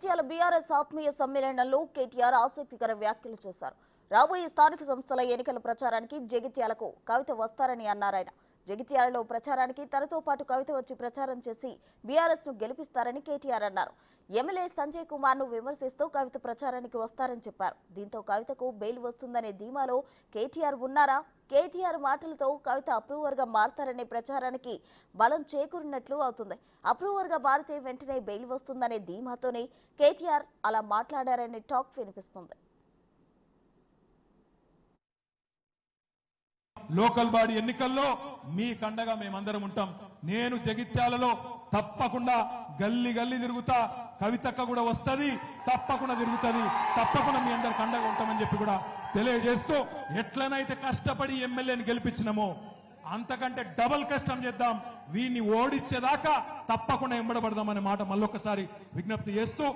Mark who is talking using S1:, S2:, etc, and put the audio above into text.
S1: Jagtial BRS ఆత్మీయ సమ్మేళనంలో కేటీఆర్ ఆసక్తికర వ్యాఖ్యలు చేశారు. రాబోయే స్థానిక సంస్థల ఎన్నికల ప్రచారానికి జగిత్యాలకు కవిత వస్తారని అన్నారాయన. జగిత్యాలలో ప్రచారానికి తనతో పాటు కవిత వచ్చి ప్రచారం చేసి బీఆర్ఎస్ ను గెలిపిస్తారని కేటీఆర్ అన్నారు. ఎమ్మెల్యే సంజయ్ కుమార్ ను విమర్శిస్తూ కవిత ప్రచారానికి వస్తారని చెప్పారు. దీంతో కవితకు బెయిల్ వస్తుందనే ధీమాలో కేటీఆర్ ఉన్నారా? కేటీఆర్ మాటలతో కవిత అప్రూవర్ గా మారతారనే ప్రచారానికి బలం చేకూరినట్లు అవుతుంది. అప్రూవర్ గా మారితే వెంటనే బెయిల్ వస్తుందనే ధీమాతోనే కేటీఆర్ అలా మాట్లాడారనే టాక్ వినిపిస్తుంది.
S2: లోకల్ బాడీ ఎన్నికల్లో మీ కండగా మేమందరం ఉంటాం. నేను జగిత్యాలలో తప్పకుండా గల్లీ గల్లీ తిరుగుతా, కవితక్క కూడా వస్తుంది, తప్పకుండా తిరుగుతుంది, తప్పకుండా మీ అందరికి అండగా ఉంటామని చెప్పి కూడా తెలియజేస్తూ, ఎట్లనైతే కష్టపడి ఎమ్మెల్యేని గెలిపించినామో అంతకంటే డబల్ కష్టం చేద్దాం, వీడిని ఓడించేదాకా తప్పకుండా ఎంబడబడదామనే మాట మళ్ళొకసారి విజ్ఞప్తి చేస్తూ